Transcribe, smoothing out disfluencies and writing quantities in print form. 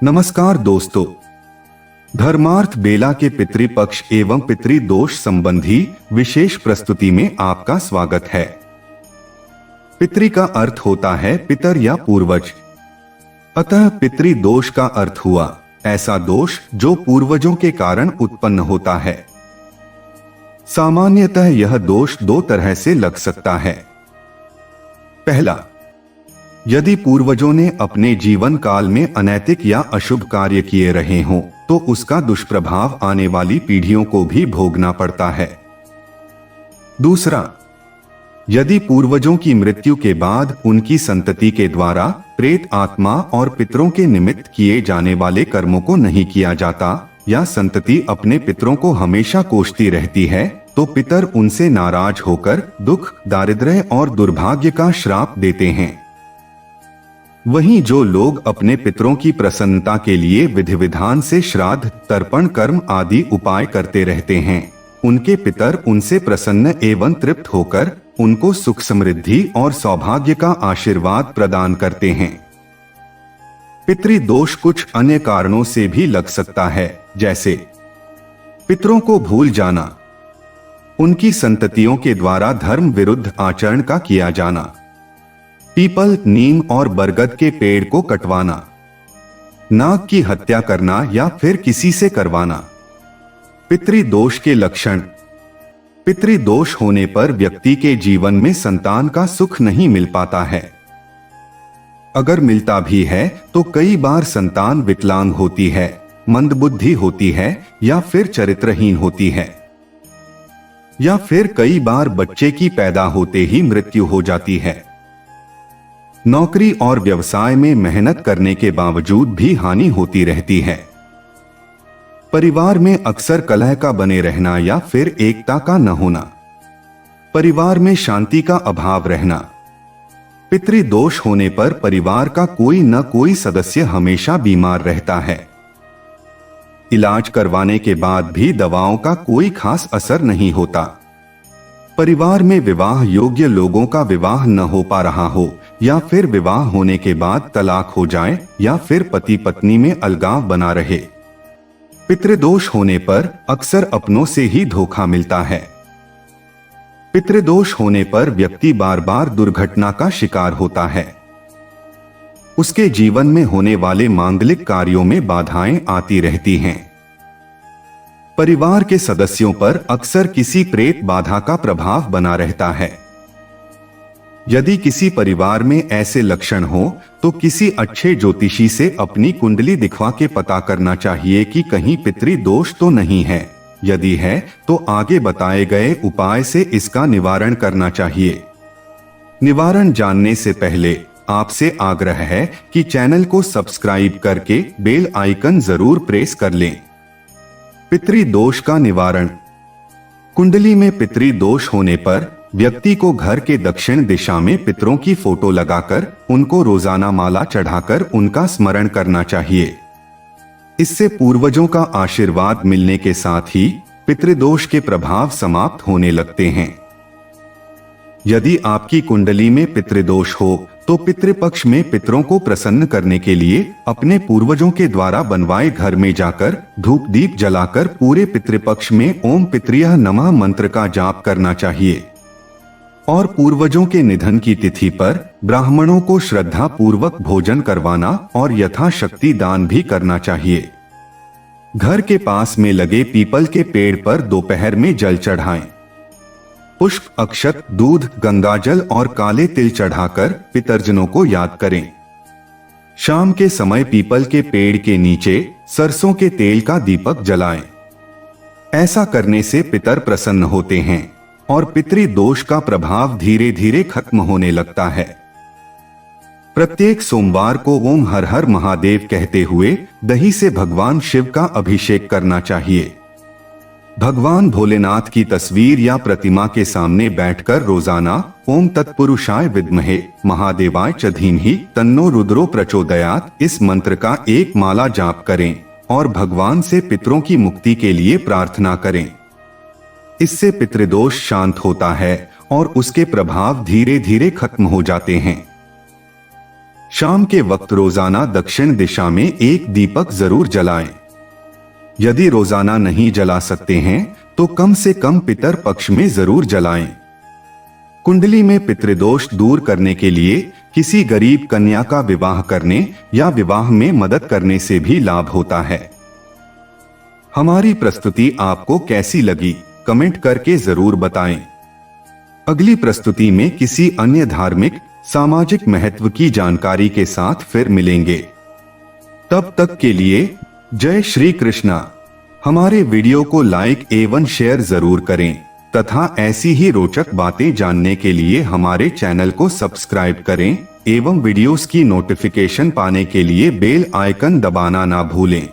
नमस्कार दोस्तों, धर्मार्थ बेला के पितृपक्ष एवं पितृदोष संबंधी विशेष प्रस्तुति में आपका स्वागत है। पितृ का अर्थ होता है पितर या पूर्वज, अतः पितृदोष का अर्थ हुआ ऐसा दोष जो पूर्वजों के कारण उत्पन्न होता है। सामान्यतः यह दोष दो तरह से लग सकता है। पहला, यदि पूर्वजों ने अपने जीवन काल में अनैतिक या अशुभ कार्य किए रहे हों तो उसका दुष्प्रभाव आने वाली पीढ़ियों को भी भोगना पड़ता है। दूसरा, यदि पूर्वजों की मृत्यु के बाद उनकी संतति के द्वारा प्रेत आत्मा और पितरों के निमित्त किए जाने वाले कर्मों को नहीं किया जाता या संतति अपने पितरों को हमेशा कोसती रहती है तो पितर उनसे नाराज होकर दुख, दारिद्र्य और दुर्भाग्य का श्राप देते हैं। वहीं जो लोग अपने पितरों की प्रसन्नता के लिए विधि विधान से श्राद्ध, तर्पण कर्म आदि उपाय करते रहते हैं, उनके पितर उनसे प्रसन्न एवं तृप्त होकर उनको सुख, समृद्धि और सौभाग्य का आशीर्वाद प्रदान करते हैं। पितृदोष कुछ अन्य कारणों से भी लग सकता है, जैसे पितरों को भूल जाना, उनकी संततियों के द्वारा धर्म विरुद्ध आचरण का किया जाना, पीपल, नीम और बरगद के पेड़ को कटवाना, नाग की हत्या करना या फिर किसी से करवाना। पितृदोष के लक्षण। पितृदोष होने पर व्यक्ति के जीवन में संतान का सुख नहीं मिल पाता है। अगर मिलता भी है तो कई बार संतान विकलांग होती है, मंदबुद्धि होती है या फिर चरित्रहीन होती है, या फिर कई बार बच्चे की पैदा होते ही मृत्यु हो जाती है। नौकरी और व्यवसाय में मेहनत करने के बावजूद भी हानि होती रहती है। परिवार में अक्सर कलह का बने रहना या फिर एकता का न होना, परिवार में शांति का अभाव रहना। पितृदोष होने पर परिवार का कोई न कोई सदस्य हमेशा बीमार रहता है। इलाज करवाने के बाद भी दवाओं का कोई खास असर नहीं होता। परिवार में विवाह योग्य लोगों का विवाह न हो पा रहा हो या फिर विवाह होने के बाद तलाक हो जाए या फिर पति पत्नी में अलगाव बना रहे। पितृदोष होने पर अक्सर अपनों से ही धोखा मिलता है। पितृदोष होने पर व्यक्ति बार बार दुर्घटना का शिकार होता है। उसके जीवन में होने वाले मांगलिक कार्यों में बाधाएं आती रहती हैं। परिवार के सदस्यों पर अक्सर किसी प्रेत बाधा का प्रभाव बना रहता है। यदि किसी परिवार में ऐसे लक्षण हो तो किसी अच्छे ज्योतिषी से अपनी कुंडली दिखवा के पता करना चाहिए कि कहीं पितृदोष तो नहीं है। यदि है तो आगे बताए गए उपाय से इसका निवारण करना चाहिए। निवारण जानने से पहले आपसे आग्रह है कि चैनल को सब्सक्राइब करके बेल आइकन जरूर प्रेस कर लें। पितृदोष का निवारण। कुंडली में पितृदोष होने पर व्यक्ति को घर के दक्षिण दिशा में पितरों की फोटो लगाकर उनको रोजाना माला चढ़ाकर उनका स्मरण करना चाहिए। इससे पूर्वजों का आशीर्वाद मिलने के साथ ही पितृदोष के प्रभाव समाप्त होने लगते हैं। यदि आपकी कुंडली में पितृदोष हो तो पितृपक्ष में पितरों को प्रसन्न करने के लिए अपने पूर्वजों के द्वारा बनवाए घर में जाकर धूप दीप जलाकर पूरे पितृपक्ष में ओम पितृयः नमः मंत्र का जाप करना चाहिए और पूर्वजों के निधन की तिथि पर ब्राह्मणों को श्रद्धा पूर्वक भोजन करवाना और यथाशक्ति दान भी करना चाहिए। घर के पास में लगे पीपल के पेड़ पर दोपहर में जल चढ़ाएं। पुष्प, अक्षत, दूध, गंगाजल और काले तिल चढ़ाकर पितरजनों को याद करें। शाम के समय पीपल के पेड़ के नीचे सरसों के तेल का दीपक जलाएं। ऐसा करने से पितर प्रसन्न होते हैं और पितृदोष का प्रभाव धीरे धीरे खत्म होने लगता है। प्रत्येक सोमवार को ओम हर हर महादेव कहते हुए दही से भगवान शिव का अभिषेक करना चाहिए। भगवान भोलेनाथ की तस्वीर या प्रतिमा के सामने बैठकर रोजाना ओम तत्पुरुषाय विद्महे महादेवाय च धीमहि तन्नो रुद्रो प्रचोदयात् इस मंत्र का एक माला जाप करें और भगवान से पितरों की मुक्ति के लिए प्रार्थना करें। इससे पितृदोष शांत होता है और उसके प्रभाव धीरे धीरे खत्म हो जाते हैं। शाम के वक्त रोजाना दक्षिण दिशा में एक दीपक जरूर जलाएं। यदि रोजाना नहीं जला सकते हैं तो कम से कम पितर पक्ष में जरूर जलाएं। कुंडली में पितृदोष दूर करने के लिए किसी गरीब कन्या का विवाह करने या विवाह में मदद करने से भी लाभ होता है। हमारी प्रस्तुति आपको कैसी लगी कमेंट करके जरूर बताएं। अगली प्रस्तुति में किसी अन्य धार्मिक सामाजिक महत्व की जानकारी के साथ फिर मिलेंगे। तब तक के लिए जय श्री कृष्णा। हमारे वीडियो को लाइक एवं शेयर जरूर करें तथा ऐसी ही रोचक बातें जानने के लिए हमारे चैनल को सब्सक्राइब करें एवं वीडियोस की नोटिफिकेशन पाने के लिए बेल आइकन दबाना ना भूलें।